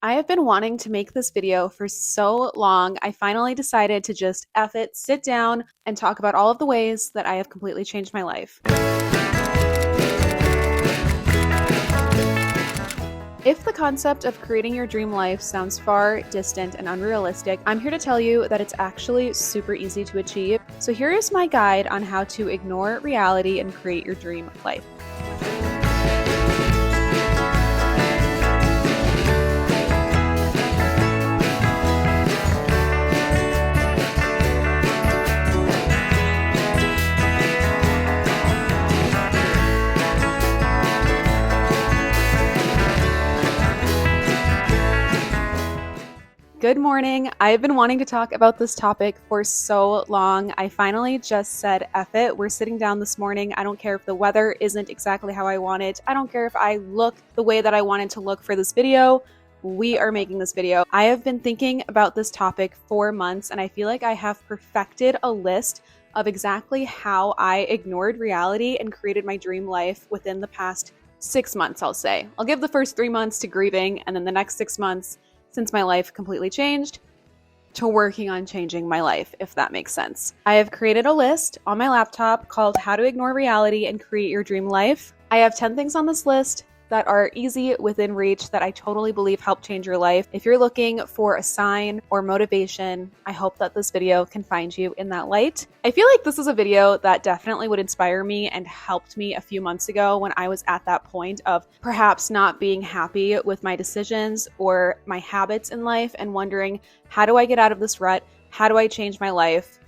I have been wanting to make this video for so long. I finally decided to just F it, sit down, and talk about all of the ways that I have completely changed my life. If the concept of creating your dream life sounds far, distant, and unrealistic, I'm here to tell you that it's actually super easy to achieve. So here is my guide on how to ignore reality and create your dream life. Good morning. I've been wanting to talk about this topic for so long. I finally just said F it. We're sitting down this morning. I don't care if the weather isn't exactly how I want it. I don't care if I look the way that I wanted to look for this video. We are making this video. I have been thinking about this topic for months, and I feel like I have perfected a list of exactly how I ignored reality and created my dream life within the past 6 months, I'll say. I'll give the first 3 months to grieving, and then the next 6 months since my life completely changed to working on changing my life, if that makes sense. I have created a list on my laptop called How to Ignore Reality and Create Your Dream Life. I have 10 things on this list that are easy, within reach, that I totally believe help change your life. If you're looking for a sign or motivation, I hope that this video can find you in that light. I feel like this is a video that definitely would inspire me and helped me a few months ago when I was at that point of perhaps not being happy with my decisions or my habits in life and wondering, how do I get out of this rut? How do I change my life?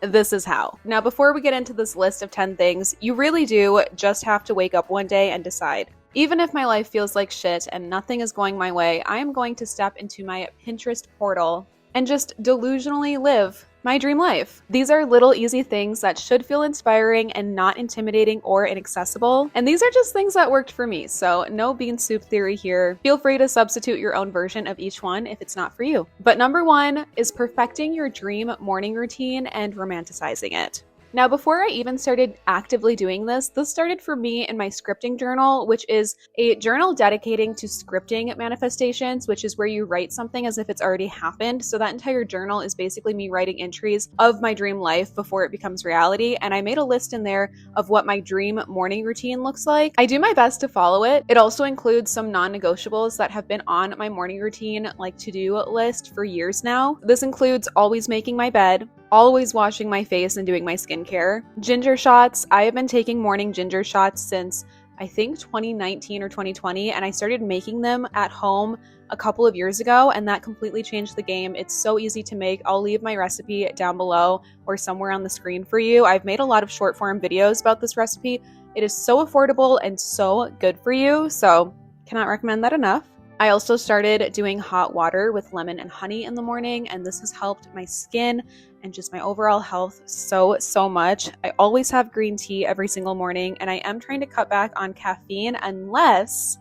This is how. Now, before we get into this list of 10 things, you really do just have to wake up one day and decide, even if my life feels like shit and nothing is going my way, I am going to step into my Pinterest portal and just delusionally live my dream life. These are little easy things that should feel inspiring and not intimidating or inaccessible. And these are just things that worked for me. So no bean soup theory here. Feel free to substitute your own version of each one if it's not for you. But number one is perfecting your dream morning routine and romanticizing it. Now, before I even started actively doing this started for me in my scripting journal, which is a journal dedicating to scripting manifestations, which is where you write something as if it's already happened. So that entire journal is basically me writing entries of my dream life before it becomes reality. And I made a list in there of what my dream morning routine looks like. I do my best to follow it. It also includes some non-negotiables that have been on my morning routine, like to-do list, for years now. This includes always making my bed, always washing my face and doing my skincare. Ginger shots. I have been taking morning ginger shots since I think 2019 or 2020, and I started making them at home a couple of years ago, and that completely changed the game. It's so easy to make. I'll leave my recipe down below or somewhere on the screen for you. I've made a lot of short form videos about this recipe. It is so affordable and so good for you, so cannot recommend that enough. I also started doing hot water with lemon and honey in the morning, and this has helped my skin and just my overall health so much. I always have green tea every single morning, and I am trying to cut back on caffeine unless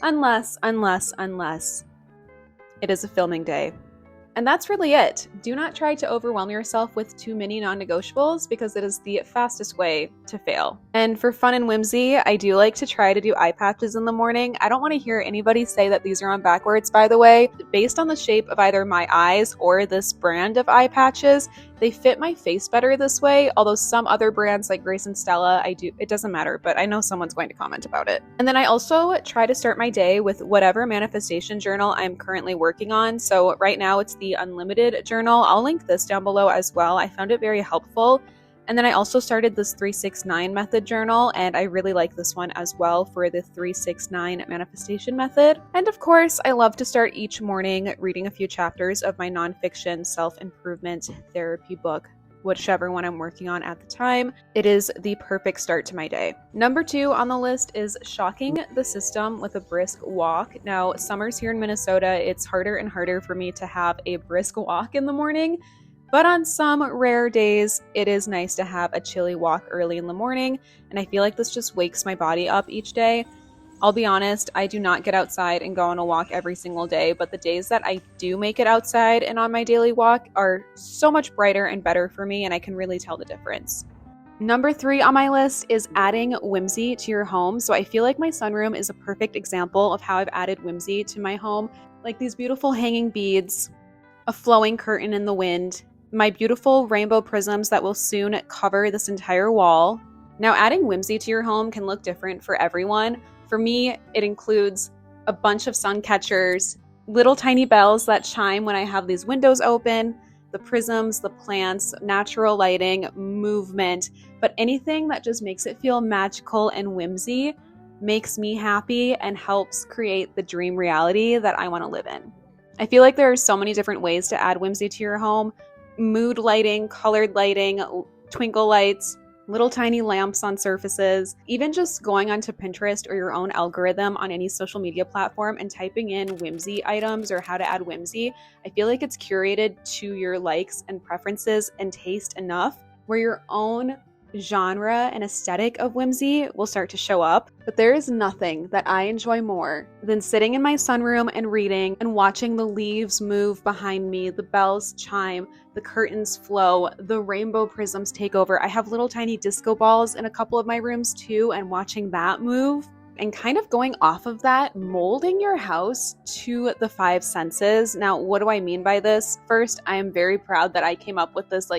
it is a filming day. And that's really it. Do not try to overwhelm yourself with too many non-negotiables because it is the fastest way to fail. And for fun and whimsy, I do like to try to do eye patches in the morning. I don't want to hear anybody say that these are on backwards, by the way. Based on the shape of either my eyes or this brand of eye patches, they fit my face better this way, although some other brands like Grace and Stella, it doesn't matter, but I know someone's going to comment about it. And then I also try to start my day with whatever manifestation journal I'm currently working on. So right now it's the Unlimited journal. I'll link this down below as well. I found it very helpful. And then I also started this 369 method journal, and I really like this one as well for the 369 manifestation method. And of course, I love to start each morning reading a few chapters of my nonfiction self-improvement therapy book, whichever one I'm working on at the time. It is the perfect start to my day. Number 2 on the list is shocking the system with a brisk walk. Now, summer's here in Minnesota. It's harder and harder for me to have a brisk walk in the morning. But on some rare days, it is nice to have a chilly walk early in the morning, and I feel like this just wakes my body up each day. I'll be honest, I do not get outside and go on a walk every single day, but the days that I do make it outside and on my daily walk are so much brighter and better for me, and I can really tell the difference. Number 3 on my list is adding whimsy to your home. So I feel like my sunroom is a perfect example of how I've added whimsy to my home. Like these beautiful hanging beads, a flowing curtain in the wind, my beautiful rainbow prisms that will soon cover this entire wall. Now, adding whimsy to your home can look different for everyone. For me, it includes a bunch of sun catchers, little tiny bells that chime when I have these windows open, the prisms, the plants, natural lighting, movement, but anything that just makes it feel magical and whimsy makes me happy and helps create the dream reality that I want to live in. I feel like there are so many different ways to add whimsy to your home. Mood lighting, colored lighting, twinkle lights, little tiny lamps on surfaces, even just going onto Pinterest or your own algorithm on any social media platform and typing in whimsy items or how to add whimsy. I feel like it's curated to your likes and preferences and taste enough where your own genre and aesthetic of whimsy will start to show up. But there is nothing that I enjoy more than sitting in my sunroom and reading and watching the leaves move behind me, the bells chime, the curtains flow, the rainbow prisms take over. I have little tiny disco balls in a couple of my rooms too, and watching that move. And kind of going off of that, molding your house to the 5 senses. Now, what do I mean by this? First, I am very proud that I came up with this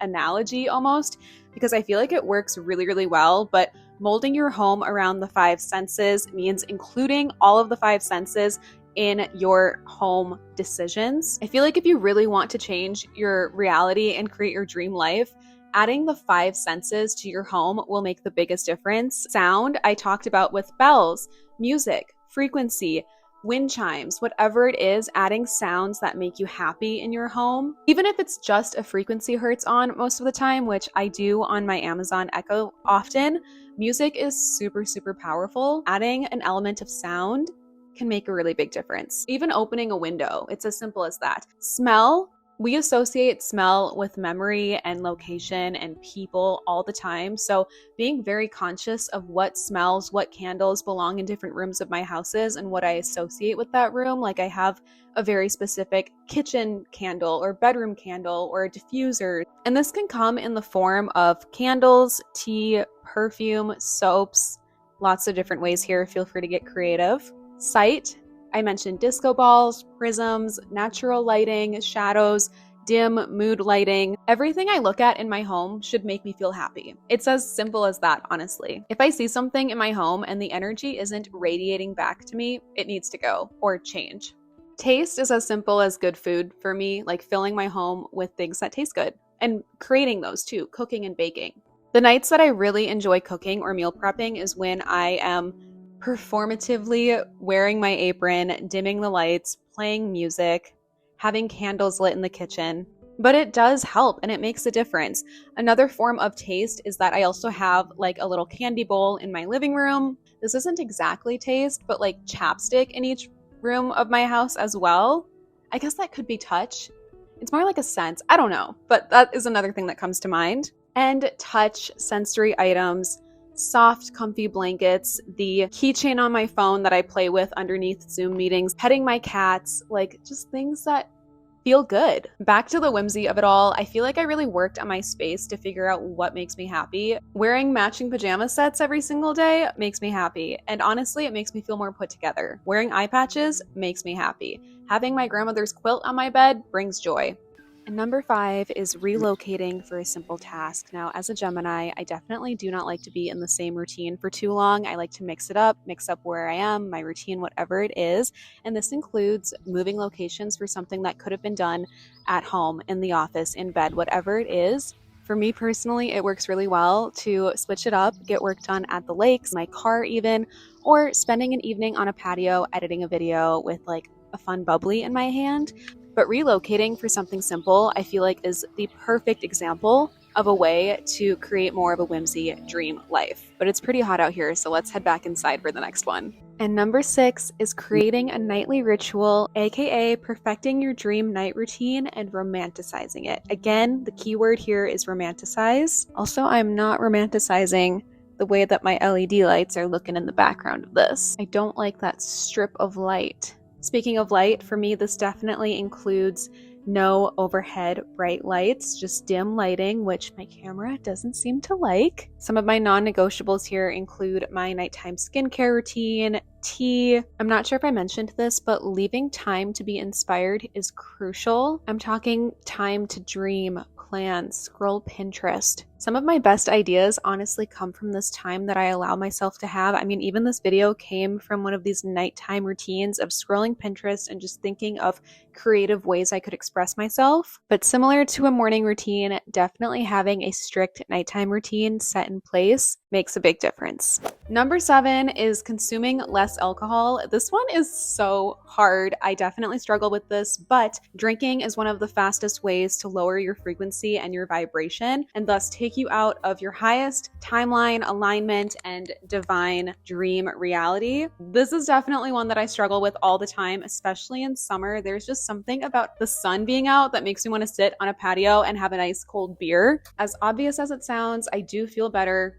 analogy almost, because I feel like it works really, really well. But molding your home around the 5 senses means including all of the 5 senses in your home decisions. I feel like if you really want to change your reality and create your dream life, adding the 5 senses to your home will make the biggest difference. Sound, I talked about with bells, music, frequency, wind chimes, whatever it is, adding sounds that make you happy in your home. Even if it's just a frequency hertz on most of the time, which I do on my Amazon Echo often, music is super, super powerful. Adding an element of sound can make a really big difference. Even opening a window, it's as simple as that. Smell, we associate smell with memory and location and people all the time. So being very conscious of what smells, what candles belong in different rooms of my houses and what I associate with that room. Like I have a very specific kitchen candle or bedroom candle or a diffuser. And this can come in the form of candles, tea, perfume, soaps, lots of different ways here. Feel free to get creative. Sight, I mentioned disco balls, prisms, natural lighting, shadows, dim mood lighting. Everything I look at in my home should make me feel happy. It's as simple as that, honestly. If I see something in my home and the energy isn't radiating back to me, it needs to go or change. Taste is as simple as good food for me, like filling my home with things that taste good and creating those too, cooking and baking. The nights that I really enjoy cooking or meal prepping is when I am performatively wearing my apron, dimming the lights, playing music, having candles lit in the kitchen. But it does help and it makes a difference. Another form of taste is that I also have like a little candy bowl in my living room. This isn't exactly taste, but like chapstick in each room of my house as well. I guess that could be touch. It's more like a sense. I don't know, but that is another thing that comes to mind. And touch, sensory items, soft, comfy blankets, the keychain on my phone that I play with underneath Zoom meetings, petting my cats, like just things that feel good. Back to the whimsy of it all, I feel like I really worked on my space to figure out what makes me happy. Wearing matching pajama sets every single day makes me happy. And honestly, it makes me feel more put together. Wearing eye patches makes me happy. Having my grandmother's quilt on my bed brings joy. And number 5 is relocating for a simple task. Now, as a Gemini, I definitely do not like to be in the same routine for too long. I like to mix up where I am, my routine, whatever it is. And this includes moving locations for something that could have been done at home, in the office, in bed, whatever it is. For me personally, it works really well to switch it up, get work done at the lakes, my car even, or spending an evening on a patio editing a video with like a fun bubbly in my hand. But relocating for something simple, I feel like is the perfect example of a way to create more of a whimsy dream life. But it's pretty hot out here, so let's head back inside for the next one. And number 6 is creating a nightly ritual, aka perfecting your dream night routine and romanticizing it. Again, the key word here is romanticize. Also, I'm not romanticizing the way that my LED lights are looking in the background of this. I don't like that strip of light. Speaking of light, for me, this definitely includes No overhead bright lights, just dim lighting, which my camera doesn't seem to like. Some of my non-negotiables here include my nighttime skincare routine, tea. I'm not sure if I mentioned this, but leaving time to be inspired is crucial. I'm talking time to dream, plan, scroll Pinterest. Some of my best ideas honestly come from this time that I allow myself to have. I mean, even this video came from one of these nighttime routines of scrolling Pinterest and just thinking of creative ways I could express myself. But similar to a morning routine, definitely having a strict nighttime routine set in place makes a big difference. Number 7 is consuming less alcohol. This one is so hard. I definitely struggle with this, but drinking is one of the fastest ways to lower your frequency and your vibration and thus take you out of your highest timeline, alignment, and divine dream reality. This is definitely one that I struggle with all the time, especially in summer. There's just something about the sun being out that makes me want to sit on a patio and have a nice cold beer. As obvious as it sounds, I do feel better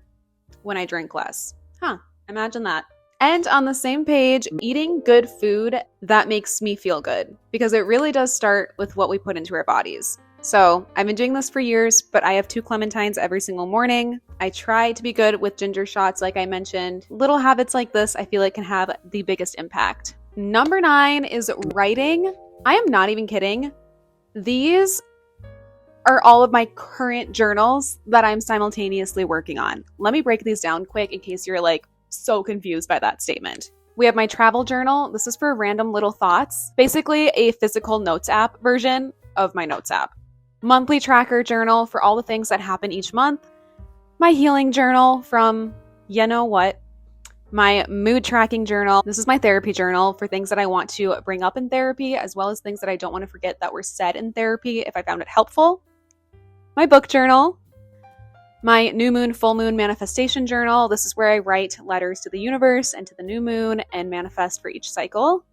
when I drink less. Imagine that. And on the same page, eating good food that makes me feel good, because it really does start with what we put into our bodies. So I've been doing this for years, but I have 2 clementines every single morning. I try to be good with ginger shots, like I mentioned. Little habits like this, I feel like can have the biggest impact. Number 9 is writing. I am not even kidding. These are all of my current journals that I'm simultaneously working on. Let me break these down quick in case you're like so confused by that statement. We have my travel journal. This is for random little thoughts, basically a physical notes app version of my notes app. Monthly tracker journal for all the things that happen each month. My healing journal from you know what. My mood tracking journal. This is my therapy journal for things that I want to bring up in therapy, as well as things that I don't want to forget that were said in therapy if I found it helpful. My book journal. My new moon, full moon manifestation journal. This is where I write letters to the universe and to the new moon and manifest for each cycle.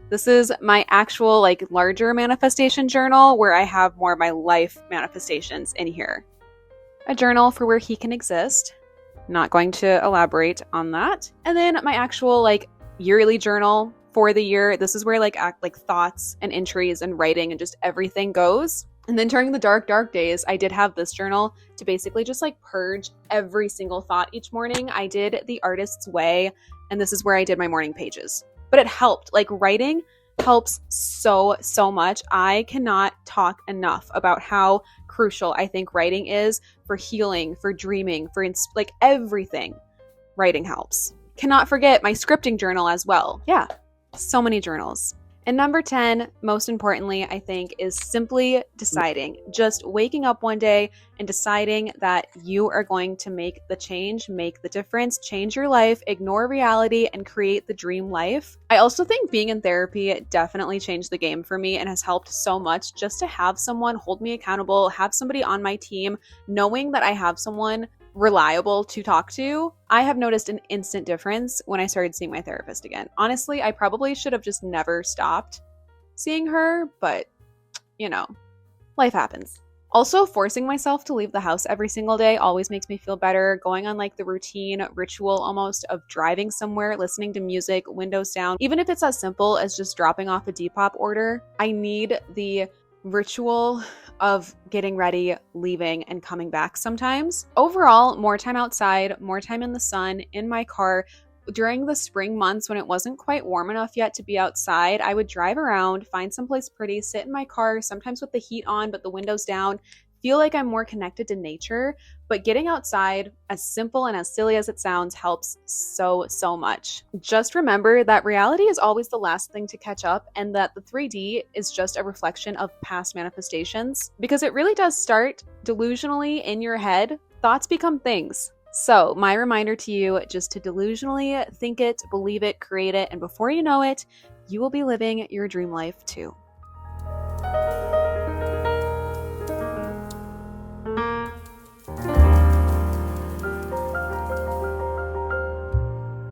This is my actual larger manifestation journal where I have more of my life manifestations in here. A journal for where he can exist. Not going to elaborate on that. And then my actual yearly journal for the year. This is where thoughts and entries and writing and just everything goes. And then during the dark days, I did have this journal to basically just purge every single thought each morning. I did the artist's way, and this is where I did my morning pages. But it helped. Writing helps so much. I cannot talk enough about how crucial I think writing is for healing, for dreaming, for everything. Writing helps. Cannot forget my scripting journal as well. Yeah, so many journals. And number 10, most importantly, I think, is simply deciding. Just waking up one day and deciding that you are going to make the change, make the difference, change your life, ignore reality, and create the dream life. I also think being in therapy definitely changed the game for me and has helped so much just to have someone hold me accountable, have somebody on my team, knowing that I have someone reliable to talk to. I have noticed an instant difference when I started seeing my therapist again. Honestly, I probably should have just never stopped seeing her, but life happens. Also, forcing myself to leave the house every single day always makes me feel better. Going on the routine ritual almost of driving somewhere, listening to music, windows down, even if it's as simple as just dropping off a Depop order. I need the ritual of getting ready, leaving, and coming back sometimes. Overall, more time outside, more time in the sun, in my car. During the spring months when it wasn't quite warm enough yet to be outside, I would drive around, find someplace pretty, sit in my car, sometimes with the heat on but the windows down, feel like I'm more connected to nature. But getting outside, as simple and as silly as it sounds, helps so much. Just remember that reality is always the last thing to catch up, and that the 3D is just a reflection of past manifestations, because it really does start delusionally in your head. Thoughts become things. So my reminder to you, just to delusionally think it, believe it, create it, and before you know it, you will be living your dream life too.